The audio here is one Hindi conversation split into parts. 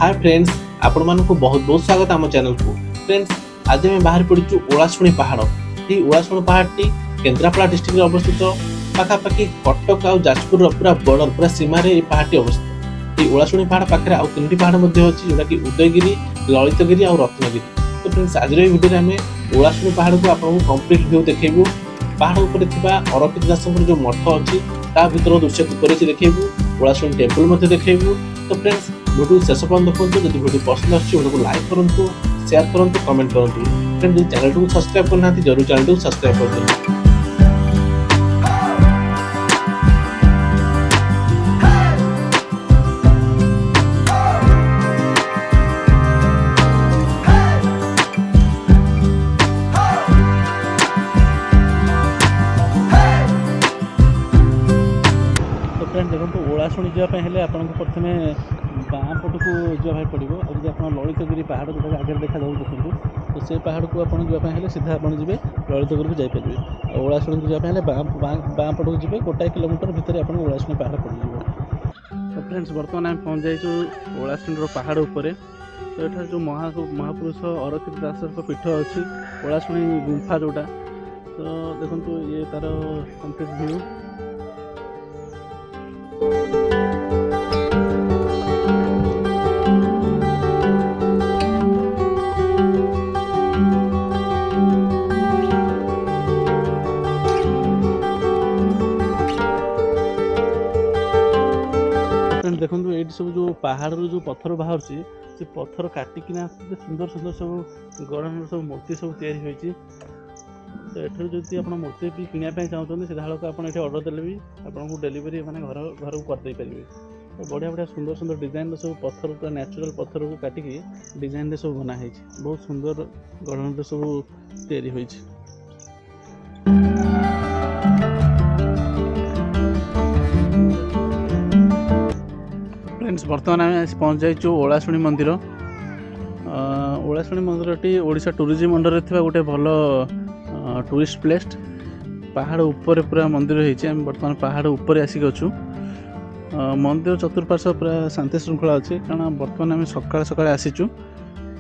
हाय फ्रेंड्स, आपण मानकु बहुत बहुत स्वागत आम चैनल को। फ्रेंड्स, आज हम बाहर पड़ू ओलाशुणी पहाड़। ये ओलाशुणी पहाड़ी केन्द्रापड़ा डिस्ट्रिक्ट अवस्थित पाखापाखि कटक आ जाजपुर पूरा बॉर्डर पूरा सीमार ये पहाड़ी अवस्थित। ये ओलाशुणी पहाड़ पाखे आउ तीन पहाड़ अच्छी जोटा कि उदयगिरी, ललितगिरी और रत्नगिरी। तो फ्रेंड्स, आज वीडियो में ओलाशुणी पहाड़ को आपको कंप्लीट व्यू देखू। पहाड़ उपर अरक्षित दास जो मठ अच्छी भर दृश्य किपर देखू, ओलाशुणी टेम्पल देखू। तो फ्रेंड्स, वीडियो शेष पर्यंत देखो। जब वीडियो पसंद आसो लाइक करूँ, शेयर करूँ, कमेंट करूँ। फ्रेंड्स, जो चैनल को सब्सक्राइब करना जरूर चैनल को सब्सक्राइब कर। फ्रेंड देखो, ओलाशुणी जावाई आपको प्रथम बाँ पट को जावाई पड़ो। जब आप ललितगिरी पहाड़ जो आगे देखा देखो, तो से पहाड़ को आपंपाई सीधा आप जी ललितगिरी को जापर। ओलाशुणी को जावाई बाँ पट को जी गोटाए किलोमीटर भितर आप ओलाशुणी पहाड़ पड़। तो फ्रेंड्स, बर्तमान आम पहुँच जाइए ओलाशुणी पहाड़ उपर। तो यहाँ जो महापुरुष अरक्षित दास पीठ अच्छी ओलाशुणी गुंफा जोटा। तो देखो ये तार कंप्लीट व्यू। देखो ये सब जो पहाड़ जो पत्थर बाहर से पत्थर काटिकिना सुंदर सुंदर सब गढ़ सब मूर्ति सब तैयारी। तो ये जो आप मूर्ति भी किनापी चाहते सीधा आप ऑर्डर देले भी आपको डेलीवरी मैंने घर को करदे पारे। तो बढ़िया बढ़िया सुंदर सुंदर डिजाइन सब पत्थर पूरा नेचुरल पत्थर को काटिकी डिजाइन सब बनाई बहुत सुंदर गढ़ सब तैयारी। फ्रेंड्स, बर्तमान आम पहुँच जाइए ओलाशुणी मंदिर। ओलाशुणी मंदिर ओडिशा टूरिज्म अंडर थी गोटे भल टूरिस्ट प्लेस। पहाड़ ऊपर पूरा मंदिर होती। बर्तमान पहाड़ ऊपर आसिक अच्छु। मंदिर चतुर्पार्श्व पूरा शांति श्रृंखला अच्छी। कारण बर्तमान आम सका सका आसीचु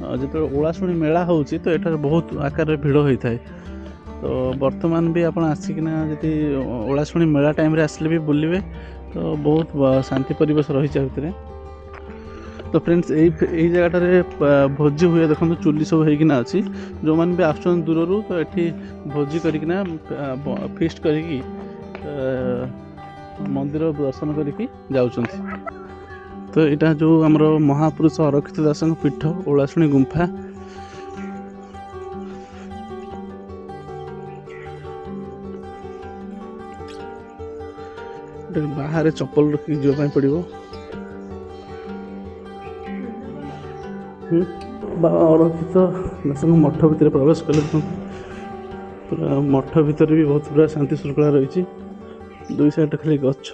जो ओलाशुणी मेला हो, तो ये बहुत आकार भिड़ होता है। तो बर्तमान भी आप आसिकिना जी ओलाशुणी मेला टाइम आसले भी बुलिए, तो बहुत शांति परिवेश रही भितर। तो फ्रेंड्स, यही जगह भोजी हुए देखो चुली सब होना अच्छी। जो मैंने भी आसुन दूर, तो ये भोजी करना फिस्ट कर मंदिर दर्शन करके जाऊँ। तो यहाँ जो आमर महापुरुष अरक्षित दास पीठ ओलाशुणी गुंफा। बाहर चप्पल रखी जावाई पड़ो। अरक्षित दास मठ भितर प्रवेश कले पूरा मठ भितर भी बहुत पूरा शांति श्रृंखला रही। दुई साइड खाली गछ।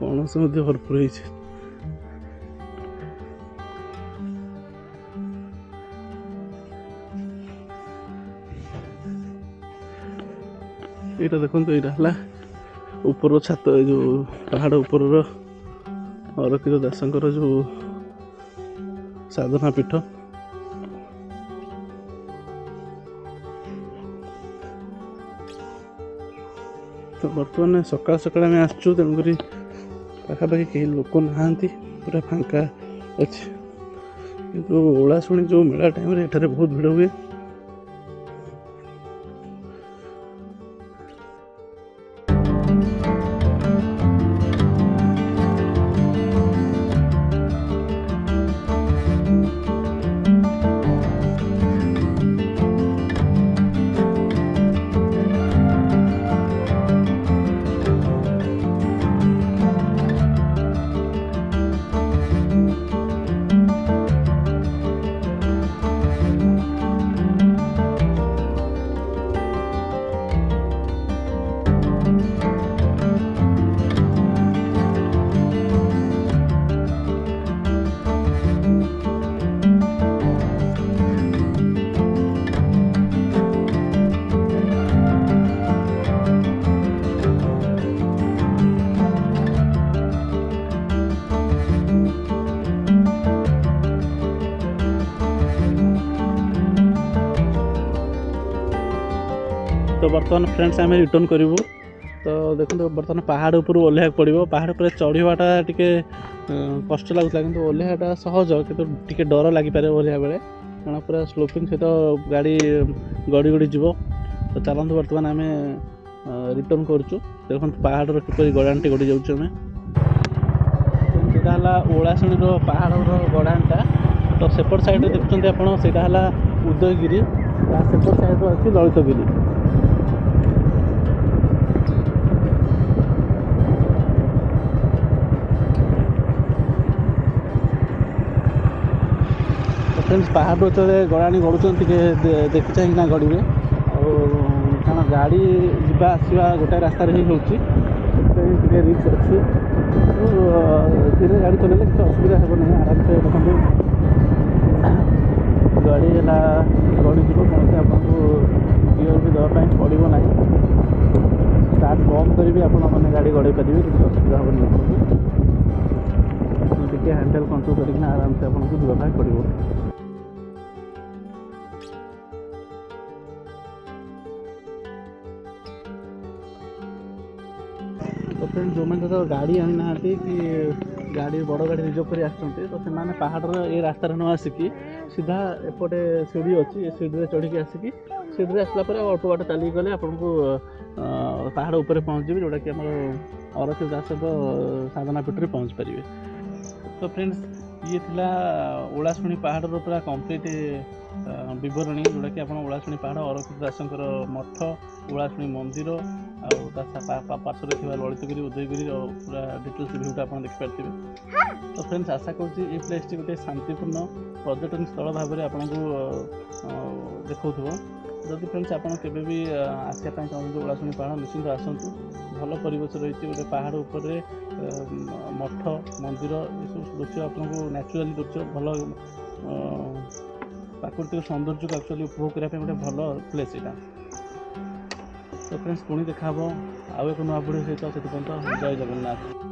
पणस भरपूर हो। ये देखो, यहाँ ऊपर छात जो पहाड़ ऊपर अरक्षित दास जो साधना पीठ। तो बर्तमान सकाल सकाल आम आसचु, तेणुक पाखापाखि कहीं लोक ना पूरा फांका अच्छी। किंतु ओलाशुणी जो मेला टाइम एठारे बहुत भिड़ हुए। बर्तमान फ्रेंड्स आम रिटर्न करूँ। तो देखो बर्तमान पहाड़ ऊपर ओह्लैया पड़ो। पहाड़ पर चढ़ाटा टी कष्ट लगुला कि ओह्लैयाटा सहज कि डर लगिपे ओह्लैया बेले कारण पूरा स्लोपिंग सहित गाड़ी गड़ी गड़ी जीव। तो चलतु बर्तमान आम रिटर्न करुँ। देखो पहाड़ किपर गड़ाणटी गड़ी जाऊँ। सीटा ओलाशुणी पहाड़ गड़ाणटा। तो सेपट साइड देखुं आप उदयगिरी सेपट साइड अच्छी ललितगिरी। तो फ्रेंड्स पहाड़ जो गड़ाणी गड़ुच्च देखी चाहिए गड़े कारण गाड़ी जावा आसवा गोटे रास्त रिक्स अच्छी। धीरे गाड़ी चलने किसी असुविधा हे नहीं आराम से देखते गाड़ी गड़ी जीव कौन आपको गियर भी देवाई पड़ो ना। स्टार्ट बंद करी आपने गाड़ी गड़े पारे किसी असुविधा हे नहीं। टे हैंडल कंट्रोल करके आराम से आपको जीवाई पड़ो। तो फ्रेंड जो मैंने तो गाड़ी आनी ना कि गाड़ी बड़ गाड़ी रिजर्व कर आसते तो से पहाड़ ये रास्त न आसिकी सीधा एपटे सीढ़ी अच्छी सीढ़ी चढ़ी आसिकी सीढ़ी आसला अल्प बाट चलिक गले आपको पहाड़ उपर पहुँच जाए जोटा कि आम अरखी दास साधना पीठ में पहुँच पारे। तो फ्रेंड्स ये थिला ओलाशुणी पहाड़ पूरा कंप्लीट विवरणी जोटा कि आप ओलाशुणी पहाड़ अरखी दासंकर मठ ओलाशुणी मंदिर पार्श्व ललितगिरी उदयगिरी पूरा डिटेल्स भ्यूटा आप देखिपारे। तो फ्रेंड्स आशा करुँची ये प्लेस टी गोटे शांतिपूर्ण पर्यटन स्थल भाव में आपको देखो। जदि फ्रेंड्स आप भी आसपाई चाहते ओलाशुणी पहाड़ निश्चिंत आसतु। भल परिवेश रही गोटे पहाड़ उपर मठ मंदिर ये सब दृश्य आपको नेचुराली दृश्य भल प्राकृतिक सौंदर्य को एक्चुअली उपभोग करने गोटे भल प्लेस यहाँ। तो फ्रेंड्स पुणी देखा आउ एक नुआ भिडियो सहित से जय जगन्नाथ।